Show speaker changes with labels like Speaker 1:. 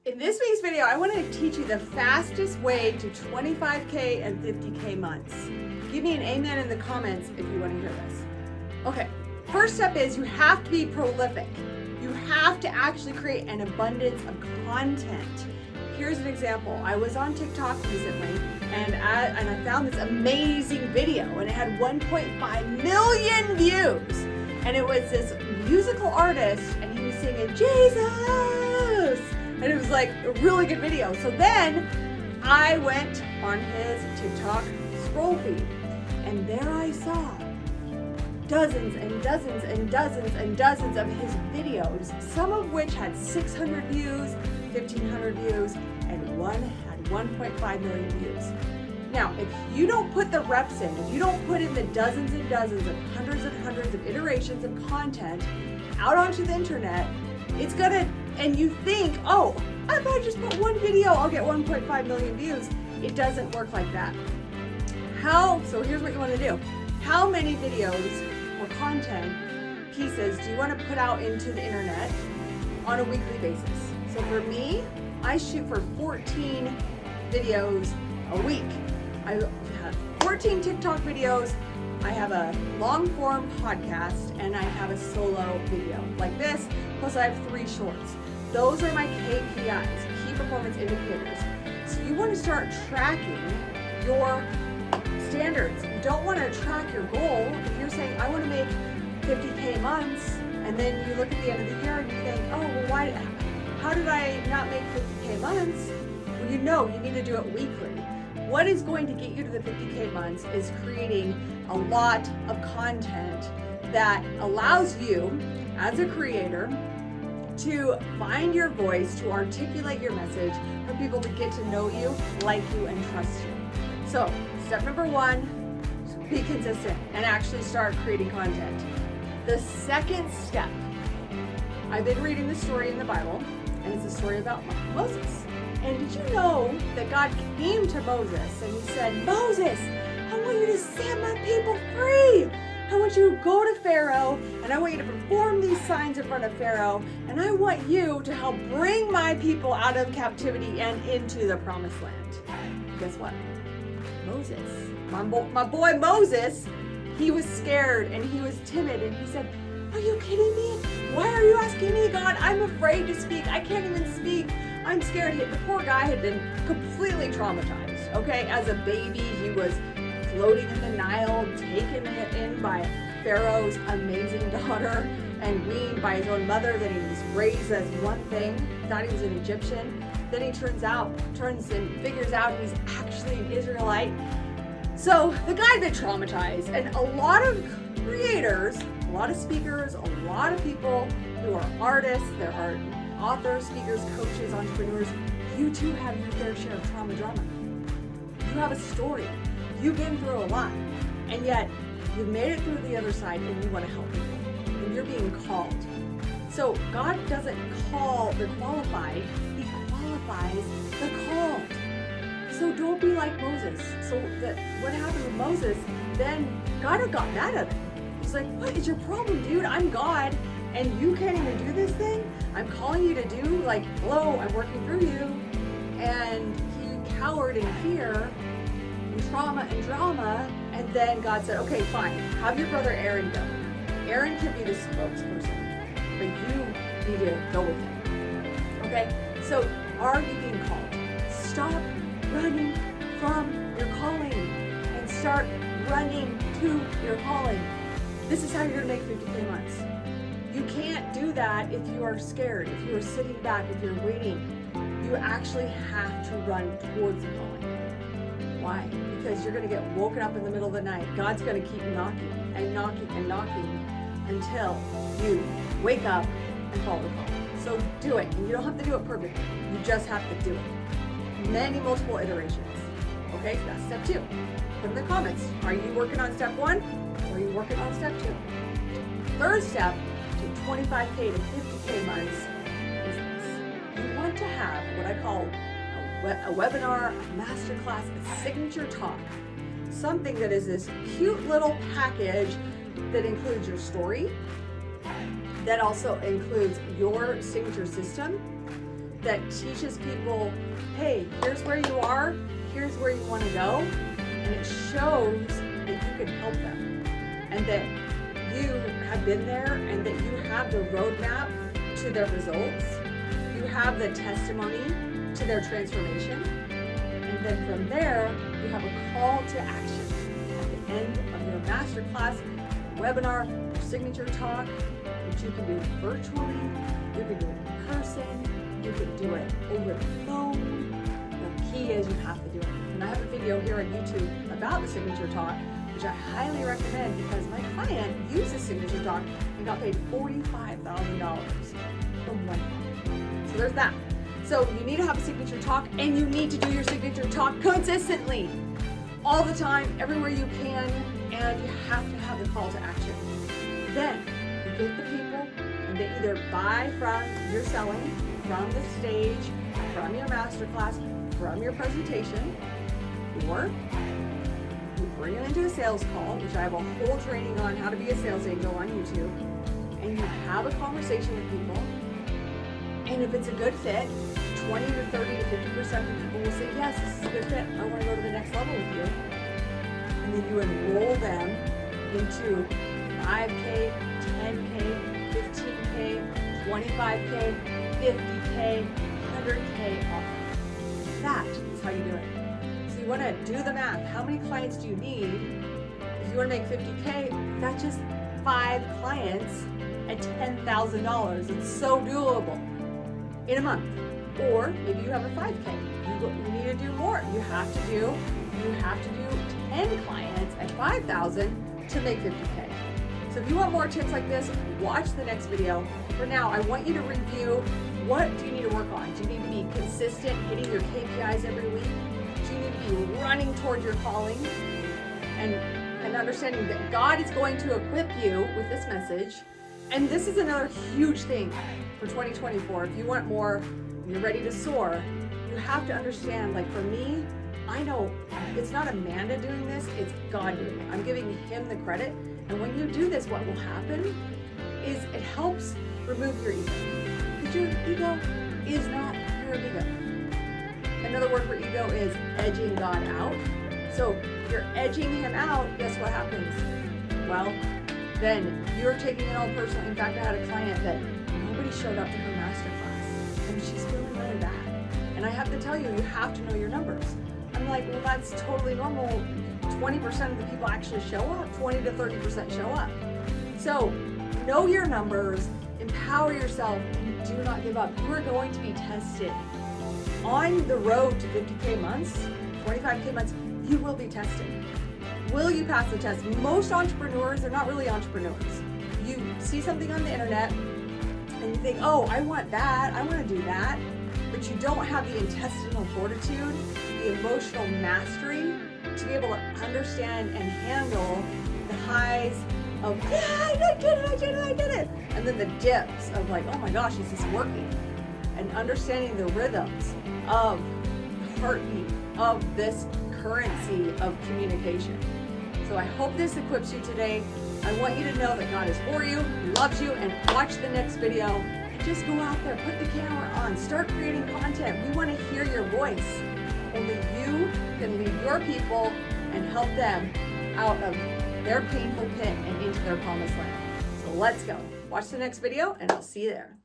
Speaker 1: In this week's video, I want to teach you the fastest way to 25K and 50K months. Give me an amen in the comments if you want to hear this. Okay, first step is you have to be prolific. You have to actually create an abundance of content. Here's an example. I was on TikTok recently and I found this amazing video and it had 1.5 million views. And it was this musical artist and he was singing Jesus. And it was like a really good video. So then I went on his TikTok scroll feed and there I saw dozens and dozens and dozens and dozens of his videos, some of which had 600 views, 1,500 views, and one had 1.5 million views. Now, if you don't put the reps in, if you don't put in the dozens and dozens and hundreds of iterations of content out onto the internet, it's gonna, and you think, oh, if I just put one video, I'll get 1.5 million views. It doesn't work like that. So here's what you wanna do. How many videos or content pieces do you wanna put out into the internet on a weekly basis? So for me, I shoot for 14 videos a week. I have 14 TikTok videos, I have a long form podcast, and I have a solo video like this, plus I have 3 shorts. Those are my KPIs, key performance indicators. So you want to start tracking your standards. You don't want to track your goal. If you're saying, I want to make 50K months, and then you look at the end of the year and you think, oh, well, how did I not make 50K months? Well, you know you need to do it weekly. What is going to get you to the 50K months is creating a lot of content that allows you as a creator to find your voice, to articulate your message, for people to get to know you, like you, and trust you. So step number 1, be consistent and actually start creating content. The second step, I've been reading the story in the Bible, and it's a story about Moses. And did you know that God came to Moses and he said, Moses, I want you to set my people free. I want you to go to Pharaoh and I want you to perform these signs in front of Pharaoh. And I want you to help bring my people out of captivity and into the promised land. Guess what? Moses, my boy Moses, he was scared and he was timid and he said, are you kidding me? Why are you asking me, God? I'm afraid to speak. I can't even speak. I'm scared. The poor guy had been completely traumatized, okay? As a baby, he was floating in the Nile, taken in by Pharaoh's amazing daughter, and weaned by his own mother. Then he was raised as one thing, thought he was an Egyptian. Then he turns and figures out he's actually an Israelite. So the guy's been traumatized, and a lot of creators, a lot of speakers, a lot of people who are artists, there are authors, speakers, coaches, entrepreneurs, you too have your fair share of trauma drama. You have a story. You've been through a lot, and yet you've made it through the other side and you want to help people, and you're being called. So God doesn't call the qualified, he qualifies the called. So don't be like Moses. So what happened with Moses, then God got mad at him. He's like, what is your problem, dude? I'm God, and you can't even do this thing? I'm calling you to do, like, hello, I'm working through you. And he cowered in fear and trauma and drama, and then God said, okay, fine, have your brother Aaron go. Aaron can be the spokesperson, but you need to go with him. Okay? So, are you being called? Stop running from your calling and start running to your calling. This is how you're gonna make 50K months. You can't do that if you are scared, if you are sitting back, if you're waiting. You actually have to run towards the calling. Why? Because you're gonna get woken up in the middle of the night. God's gonna keep knocking and knocking and knocking until you wake up and follow the call. So do it. And you don't have to do it perfectly. You just have to do it. Multiple iterations. Okay, so that's step 2. Put in the comments. Are you working on step 1 or are you working on step 2? Third step to 25K to 50K months is this. You want to have what I call a webinar, a masterclass, a signature talk. Something that is this cute little package that includes your story, that also includes your signature system, that teaches people, hey, here's where you are, here's where you want to go, and it shows that you can help them, and that you have been there, and that you have the roadmap to their results, you have the testimony to their transformation, and then from there, you have a call to action at the end of your masterclass, webinar, your signature talk, which you can do virtually, you can do it in person, you can do it over the phone. The key is you have to do it. And I have a video here on YouTube about the signature talk, which I highly recommend because my client used the signature talk and got paid $45,000 from one talk. So there's that. So you need to have a signature talk, and you need to do your signature talk consistently, all the time, everywhere you can, and you have to have the call to action. Then you get the people, and they either buy from your selling, from the stage, from your masterclass, from your presentation, or you bring them into a sales call, which I have a whole training on how to be a sales angel on YouTube, and you have a conversation with people, and if it's a good fit, 20 to 30 to 50% of the people will say, yes, this is a good fit, I want to go to the next level with you. And then you enroll them into 5K, 10K, 15K, 25K, 50K, 100K offers. That is how you do it. So you want to do the math. How many clients do you need? If you want to make 50K, that's just 5 clients at $10,000. It's so doable in a month. Or maybe you have a 5K. You need to do more. You have to do 10 clients at 5,000 to make 50K. So if you want more tips like this, watch the next video. For now, I want you to review, what do you need to work on? Do you need to be consistent, hitting your KPIs every week? Do you need to be running toward your calling? And understanding that God is going to equip you with this message. And this is another huge thing for 2024. If you want more, you're ready to soar, you have to understand, like for me, I know it's not Amanda doing this, it's God doing it. I'm giving him the credit. And when you do this, what will happen is it helps remove your ego. Because your ego is not your ego. Another word for ego is edging God out. So you're edging him out, guess what happens? Well, then you're taking it all personally. In fact, I had a client that nobody showed up to her masterclass, and she's feeling really bad. And I have to tell you, you have to know your numbers. I'm like, well, that's totally normal. 20% of the people actually show up, 20 to 30% show up. So know your numbers, empower yourself, and do not give up. You are going to be tested. On the road to 50K months, 25K months, you will be tested. Will you pass the test? Most entrepreneurs are not really entrepreneurs. You see something on the internet and you think, oh, I want that, I want to do that, but you don't have the intestinal fortitude, the emotional mastery to be able to understand and handle the highs of, yeah, I did it, and then the dips of like, oh my gosh, is this working? And understanding the rhythms of the heartbeat of this currency of communication. So I hope this equips you today. I want you to know that God is for you, He loves you, and watch the next video. And just go out there, put the camera on, start creating content. We want to hear your voice. Only you can lead your people and help them out of their painful pit and into their promised land. So let's go. Watch the next video, and I'll see you there.